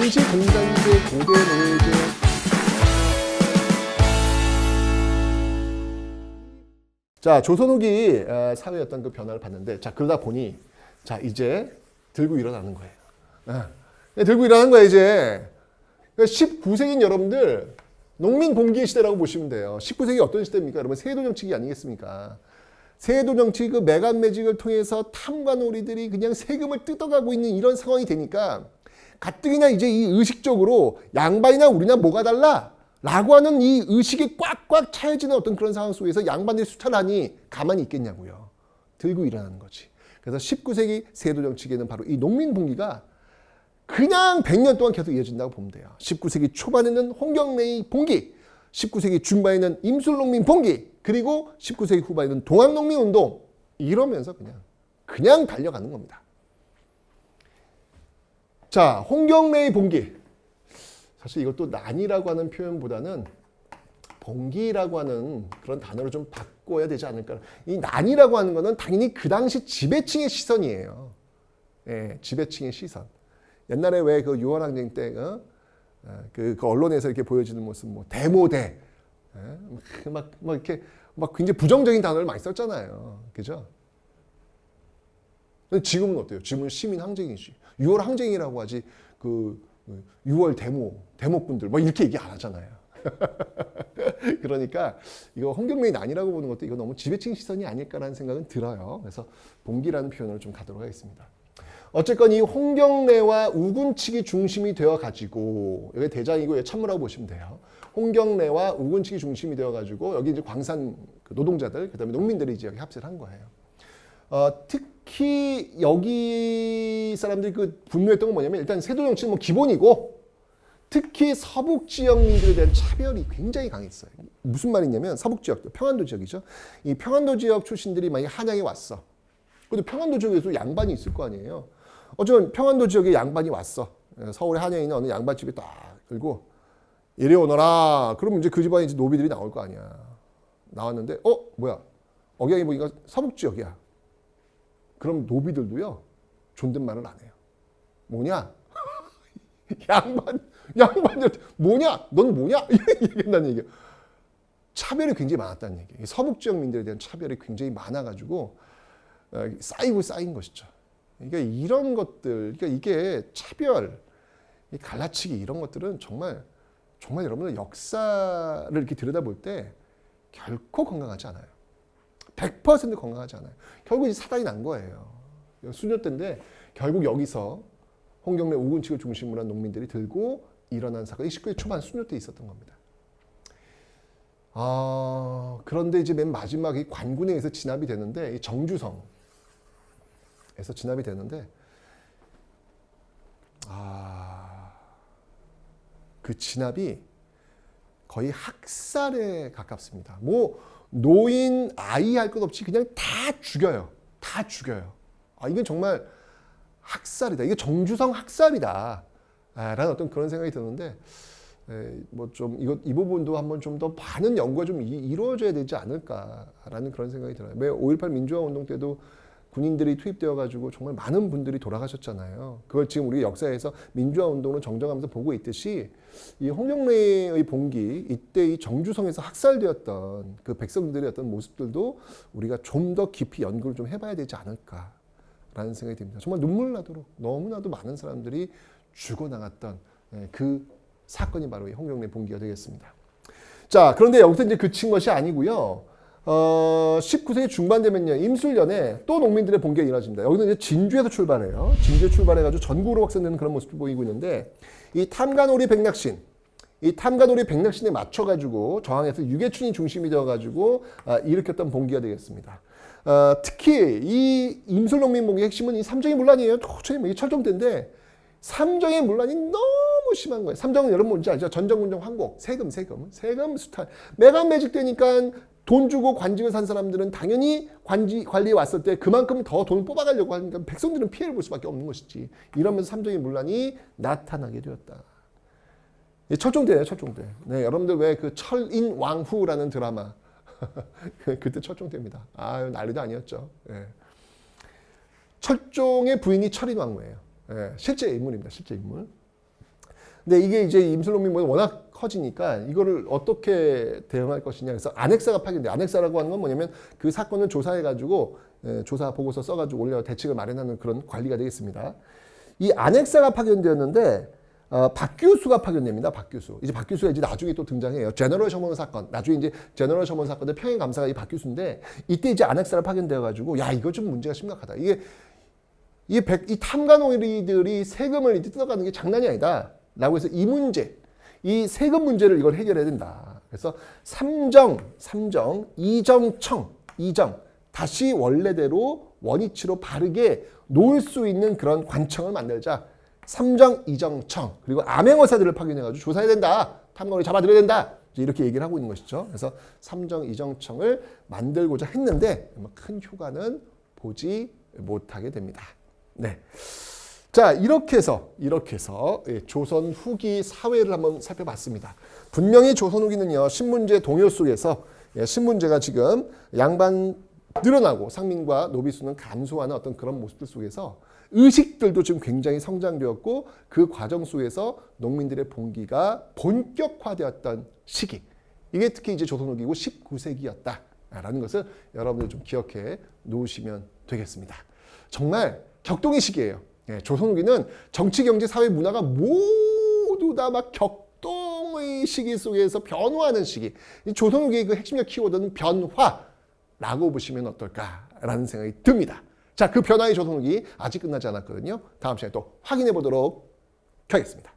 원시공산제, 고대 노예제. 자, 조선 후기 사회의 어떤 그 변화를 봤는데, 자, 그러다 보니, 자, 이제 들고 일어나는 거예요. 들고 일어나는 거예요, 이제. 19세기인 여러분들, 농민 봉기의 시대라고 보시면 돼요. 19세기 어떤 시대입니까? 여러분, 세도 정치기 아니겠습니까? 세도 정치 그 매간 매직을 통해서 탐관오리들이 그냥 세금을 뜯어가고 있는 이런 상황이 되니까 가뜩이나 이제 이 의식적으로 양반이나 우리나 뭐가 달라? 라고 하는 이 의식이 꽉꽉 차여지는 어떤 그런 상황 속에서 양반들이 수탈하니 가만히 있겠냐고요. 들고 일어나는 거지. 그래서 19세기 세도 정치계는 바로 이 농민 봉기가 그냥 100년 동안 계속 이어진다고 보면 돼요. 19세기 초반에는 홍경래의 봉기, 19세기 중반에는 임술농민 봉기, 그리고 19세기 후반에는 동학농민 운동, 이러면서 그냥 달려가는 겁니다. 자, 홍경래의 봉기. 사실 이것도 난이라고 하는 표현보다는 봉기라고 하는 그런 단어를 좀 바꿔야 되지 않을까. 이 난이라고 하는 거는 당연히 그 당시 지배층의 시선이에요. 예, 지배층의 시선. 옛날에 왜 그 유월항쟁 때 그 언론에서 이렇게 보여지는 모습, 뭐 데모대, 막 이렇게 막 굉장히 부정적인 단어를 많이 썼잖아요. 그죠? 지금은 어때요? 지금은 시민 항쟁이지. 6월 항쟁이라고 하지. 그 6월 데모꾼들 뭐 이렇게 얘기 안 하잖아요. 그러니까 이거 홍경래의 난이라고 보는 것도 이거 너무 지배층 시선이 아닐까라는 생각은 들어요. 그래서 봉기라는 표현을 좀 가도록 하겠습니다. 어쨌건 이 홍경래와 우군측이 중심이 되어 가지고 여기 대장이고 여기 참모라고 보시면 돼요. 홍경래와 우군측이 중심이 되어 가지고 여기 이제 광산 노동자들 그다음에 농민들이 이제 여기 합세를 한 거예요. 특히 여기 사람들이 그 분노했던 건 뭐냐면 일단 세도 정치는 뭐 기본이고 특히 서북 지역민들에 대한 차별이 굉장히 강했어요. 무슨 말이냐면 서북 지역, 평안도 지역이죠. 이 평안도 지역 출신들이 만약에 한양에 왔어. 근데 평안도 지역에서 양반이 있을 거 아니에요. 어쩌면 평안도 지역에 양반이 왔어. 서울의 한양에 있는 어느 양반집에 딱 들고 이리 오너라. 그러면 이제 그 집안에 이제 노비들이 나올 거 아니야. 나왔는데 뭐야? 억양이 보니까 서북 지역이야. 그럼 노비들도요. 존댓말을 안 해요. 뭐냐? 양반들 뭐냐? 넌 뭐냐? 이렇게 얘기한다는 얘기예요. 차별이 굉장히 많았다는 얘기예요. 서북 지역민들에 대한 차별이 굉장히 많아가지고 쌓이고 쌓인 것이죠. 그러니까 이런 것들, 그러니까 이게 차별, 갈라치기 이런 것들은 정말 여러분들 역사를 이렇게 들여다볼 때 결코 건강하지 않아요. 100% 건강하지 않아요. 결국 이제 사단이 난 거예요. 수년 때인데 결국 여기서 홍경래 우군측을 중심으로 한 농민들이 들고 일어난 사건이 19세기 초반 수년 때 있었던 겁니다. 그런데 이제 맨 마지막에 관군에 의해서 진압이 되는데 정주성에서 진압이 되는데 그 진압이 거의 학살에 가깝습니다. 뭐 노인, 아이 할 것 없이 그냥 다 죽여요. 다 죽여요. 이건 정말 학살이다. 이게 정주성 학살이다. 라는 어떤 그런 생각이 드는데, 뭐 좀 이 부분도 한번 좀 더 많은 연구가 좀 이루어져야 되지 않을까라는 그런 생각이 들어요. 왜 5.18 민주화 운동 때도 군인들이 투입되어 가지고 정말 많은 분들이 돌아가셨잖아요. 그걸 지금 우리 역사에서 민주화 운동을 정정하면서 보고 있듯이 이 홍경래의 봉기, 이때 이 정주성에서 학살되었던 그 백성들의 어떤 모습들도 우리가 좀 더 깊이 연구를 좀 해봐야 되지 않을까라는 생각이 듭니다. 정말 눈물 나도록 너무나도 많은 사람들이 죽어나갔던 그 사건이 바로 이 홍경래 봉기가 되겠습니다. 자, 그런데 여기서 이제 그친 것이 아니고요. 19세기 중반 되면요, 임술년에 또 농민들의 봉기가 이루어집니다. 여기는 이제 진주에서 출발해요. 진주에 출발해가지고 전국으로 확산되는 그런 모습을 보이고 있는데, 이 탐관오리 백낙신에 맞춰가지고 저항해서 유계춘이 중심이 되어가지고 일으켰던 봉기가 되겠습니다. 특히 이 임술농민 봉기의 핵심은 이 삼정의 문란이에요. 도저히 철종대인데 삼정의 문란이 너무 심한 거예요. 삼정은 여러분 뭔지 알죠? 전정군정 황곡, 세금 수탈. 매간 매직되니까 돈 주고 관직을 산 사람들은 당연히 관리에 왔을 때 그만큼 더 돈을 뽑아가려고 하니까 백성들은 피해를 볼 수밖에 없는 것이지. 이러면서 삼정의 문란이 나타나게 되었다. 철종대예요, 철종대. 네, 여러분들 왜 그 철인왕후라는 드라마 그때 철종대입니다. 난리도 아니었죠. 네. 철종의 부인이 철인왕후예요. 네, 실제 인물입니다. 실제 인물. 근데 이게 이제 임슬롬이 워낙 커지니까 이거를 어떻게 대응할 것이냐. 그래서 아넥사가 파견돼. 아넥사라고 하는 건 뭐냐면 그 사건을 조사해가지고 조사 보고서 써가지고 올려 대책을 마련하는 그런 관리가 되겠습니다. 이 아넥사가 파견되었는데 박규수가 파견됩니다. 박규수. 이제 박규수가 이제 나중에 또 등장해요. 제너럴 셔먼 사건. 나중에 이제 제너럴 셔먼 사건의 평행 감사가 이 박규수인데 이때 이제 아넥사를 파견되어가지고 야 이거 좀 문제가 심각하다. 이 탐관오리들이 세금을 이제 뜯어가는 게 장난이 아니다. 라고 해서 이 문제, 이 세금 문제를 이걸 해결해야 된다. 그래서 이정 다시 원래대로 원위치로 바르게 놓을 수 있는 그런 관청을 만들자. 삼정이정청 그리고 암행어사들을 파견해가지고 조사해야 된다. 탐관오리 잡아들여야 된다. 이렇게 얘기를 하고 있는 것이죠. 그래서 삼정이정청을 만들고자 했는데 큰 효과는 보지 못하게 됩니다. 네. 자, 이렇게 해서 조선 후기 사회를 한번 살펴봤습니다. 분명히 조선 후기는요, 신문제 동요 속에서 신문제가 지금 양반 늘어나고 상민과 노비수는 감소하는 어떤 그런 모습들 속에서 의식들도 지금 굉장히 성장되었고 그 과정 속에서 농민들의 봉기가 본격화되었던 시기. 이게 특히 이제 조선 후기고 19세기였다라는 것을 여러분들 좀 기억해 놓으시면 되겠습니다. 정말 격동의 시기예요. 조선 후기는 정치, 경제, 사회, 문화가 모두 다 막 격동의 시기 속에서 변화하는 시기. 조선 후기의 그 핵심적 키워드는 변화라고 보시면 어떨까라는 생각이 듭니다. 자, 그 변화의 조선 후기 아직 끝나지 않았거든요. 다음 시간에 또 확인해 보도록 하겠습니다.